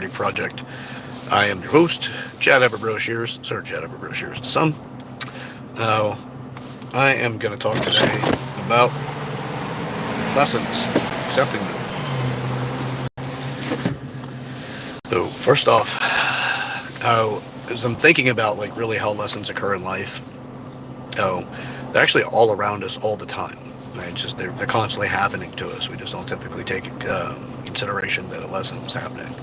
Charity Project. I am your host, Chad Ever Broshears, Sir Chad Ever Broshears to some. Now, I am going to talk today about lessons, accepting them. So, first off, as I'm thinking about like really how lessons occur in life, they're actually all around us all the time. Right? It's just they're constantly happening to us. We just don't typically take consideration that a lesson is happening.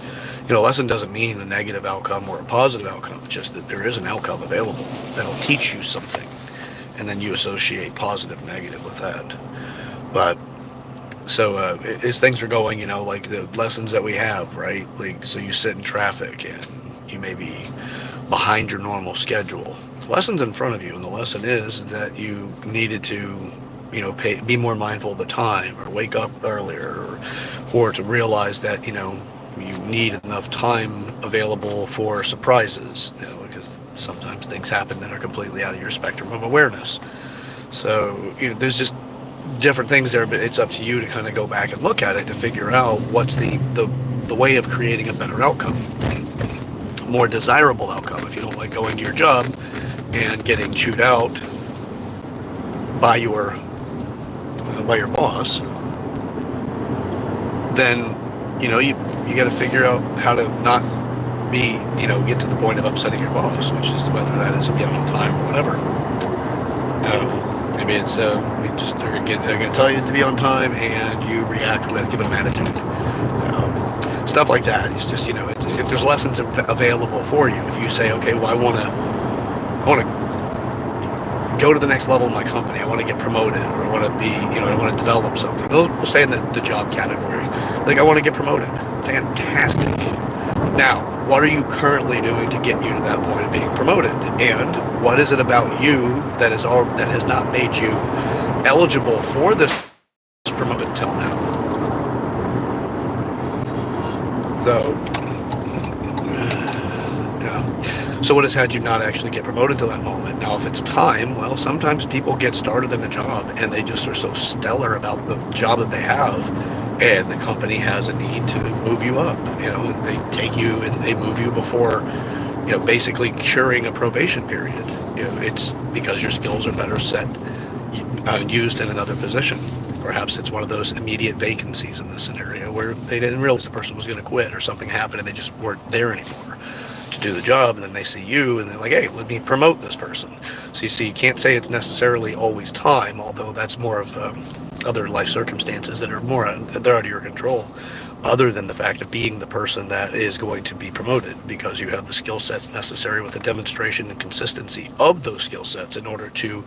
A lesson doesn't mean a negative outcome or a positive outcome. It's just that there is an outcome available that'll teach you something, and then you associate positive, negative with that. But so as things are going, like the lessons that we have, right? Like, so you sit in traffic and you may be behind your normal schedule. The lesson's in front of you, and the lesson is that you needed to, be more mindful of the time, or wake up earlier, or to realize that, you need enough time available for surprises, because sometimes things happen that are completely out of your spectrum of awareness. So, there's just different things there, but it's up to you to kind of go back and look at it to figure out what's the way of creating a better outcome, more desirable outcome. If you don't like going to your job and getting chewed out by your boss, then you got to figure out how to not be get to the point of upsetting your boss, which is whether that is being on time or whatever. Maybe it's they're going to tell you to be on time and you react with giving them attitude. Stuff like that. It's just if there's lessons available for you. If you say, okay, well, I want to go to the next level in my company. I want to get promoted, or I want to be, I want to develop something. We'll stay in the job category. Like, I want to get promoted. Fantastic. Now, what are you currently doing to get you to that point of being promoted? And what is it about you that has not made you eligible for this promotion until now? So, So what has had you not actually get promoted to that moment? Now, if it's time, well, sometimes people get started in a job and they just are so stellar about the job that they have, and the company has a need to move you up, and they take you and they move you before, basically curing a probation period. It's because your skills are better set, used in another position. Perhaps it's one of those immediate vacancies in this scenario where they didn't realize the person was going to quit, or something happened and they just weren't there anymore to do the job, and then they see you and they're like, hey, let me promote this person. So you see, you can't say it's necessarily always time, although that's more of other life circumstances that are they're out of your control, other than the fact of being the person that is going to be promoted, because you have the skill sets necessary with the demonstration and consistency of those skill sets in order to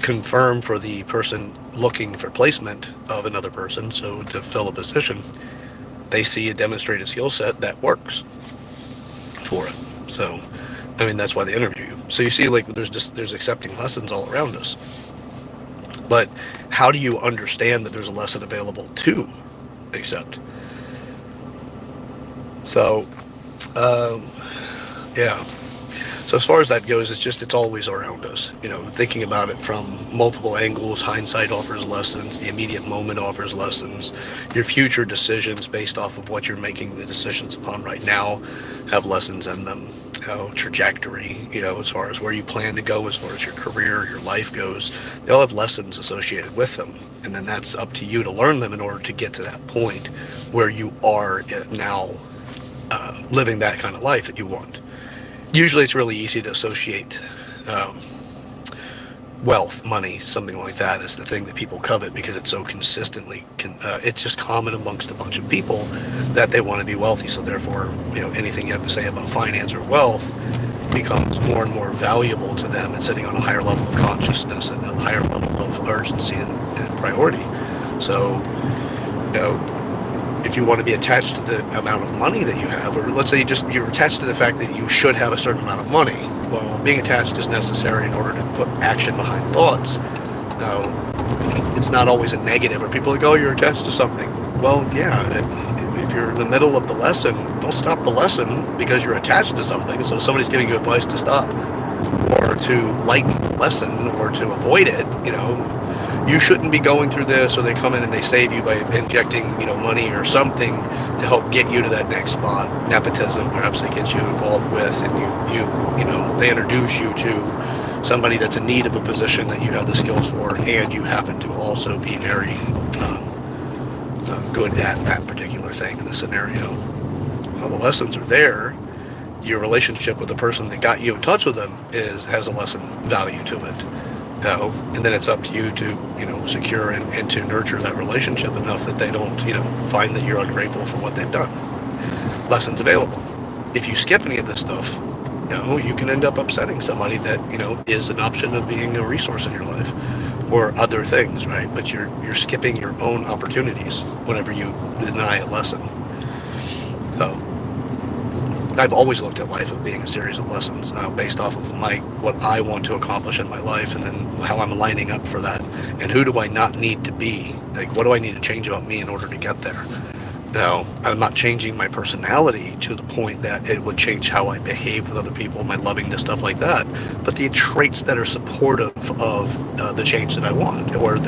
confirm for the person looking for placement of another person. So to fill a position, they see a demonstrated skill set that works for it. So, that's why they interview you. So you see, like, there's accepting lessons all around us. But how do you understand that there's a lesson available to accept? So, yeah. So as far as that goes, it's always around us. Thinking about it from multiple angles, hindsight offers lessons, the immediate moment offers lessons. Your future decisions based off of what you're making the decisions upon right now have lessons in them. Trajectory, as far as where you plan to go, as far as your career, your life goes, they all have lessons associated with them. And then that's up to you to learn them in order to get to that point where you are now living that kind of life that you want. Usually it's really easy to associate wealth, money, something like that is the thing that people covet, because it's so consistently, it's just common amongst a bunch of people that they want to be wealthy. So therefore, anything you have to say about finance or wealth becomes more and more valuable to them, and sitting on a higher level of consciousness and a higher level of urgency and priority. So, if you want to be attached to the amount of money that you have, or let's say you're attached to the fact that you should have a certain amount of money, well, being attached is necessary in order to put action behind thoughts. Now, it's not always a negative, or people are like, oh, you're attached to something. Well, yeah, if you're in the middle of the lesson, don't stop the lesson because you're attached to something. So if somebody's giving you advice to stop, or to lighten the lesson, or to avoid it, you shouldn't be going through this, or they come in and they save you by injecting, money or something to help get you to that next spot. Nepotism, perhaps they get you involved with, and they introduce you to somebody that's in need of a position that you have the skills for, and you happen to also be very good at that particular thing in the scenario. Well, the lessons are there. Your relationship with the person that got you in touch with them has a lesson value to it. And then it's up to you to, secure and to nurture that relationship enough that they don't, find that you're ungrateful for what they've done. Lessons available. If you skip any of this stuff, you can end up upsetting somebody that, is an option of being a resource in your life, or other things, right? But you're skipping your own opportunities whenever you deny a lesson. So I've always looked at life as being a series of lessons, based off of what I want to accomplish in my life, and then how I'm lining up for that, and who do I not need to be? Like, what do I need to change about me in order to get there? Now, I'm not changing my personality to the point that it would change how I behave with other people, my lovingness, stuff like that, but the traits that are supportive of the change that I want, or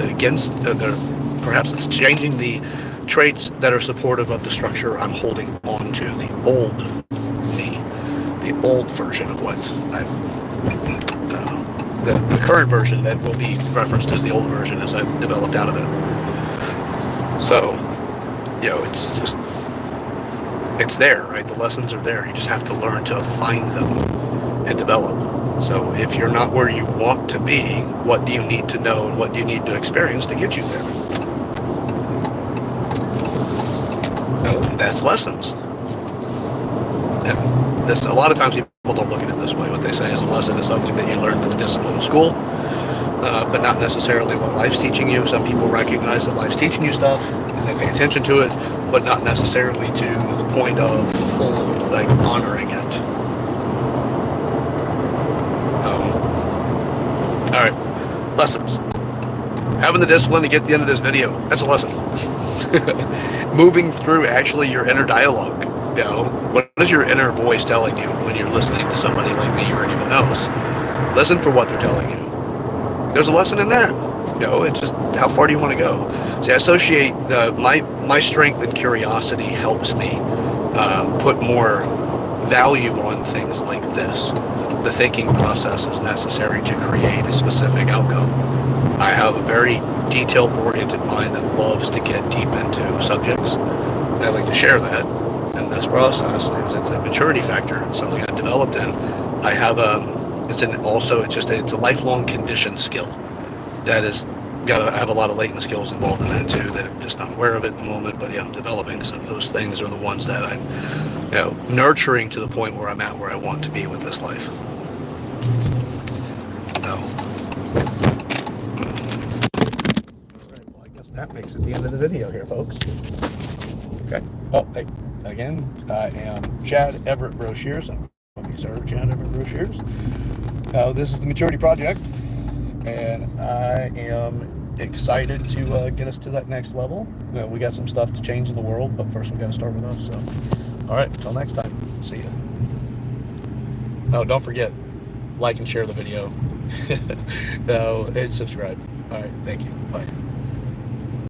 perhaps it's changing the traits that are supportive of the structure I'm holding on to, the old me, the old version of what the current version that will be referenced as the old version as I've developed out of it. So, it's there, right? The lessons are there. You just have to learn to find them and develop. So if you're not where you want to be, what do you need to know and what do you need to experience to get you there? That's lessons. A lot of times people don't look at it this way. What they say is a lesson is something that you learn through the discipline of school, but not necessarily what life's teaching you. Some people recognize that life's teaching you stuff and they pay attention to it, but not necessarily to the point of full, honoring it. All right, lessons. Having the discipline to get to the end of this video, that's a lesson. Moving through actually your inner dialogue. What is your inner voice telling you when you're listening to somebody like me or anyone else? Listen for what they're telling you. There's a lesson in that. It's just how far do you want to go? See, I associate my strength and curiosity helps me put more value on things like this. The thinking process is necessary to create a specific outcome. I have a very detail-oriented mind that loves to get deep into subjects. And I like to share that in this process because it's a maturity factor. It's something I developed in. I have it's a lifelong conditioned skill that is I have a lot of latent skills involved in that too that I'm just not aware of at the moment, but I'm developing. So those things are the ones that I'm nurturing to the point where I'm at where I want to be with this life. So I guess that makes it the end of the video here, folks. Okay. Oh, hey, again, I am Chad Everett Broshears. I'm Sir Chad Everett Broshears. This is the Maturity Project, and I am excited to get us to that next level. We got some stuff to change in the world, but first we got to start with us. So, all right, until next time, see ya. Oh, don't forget, like and share the video. And subscribe. All right, thank you. Bye.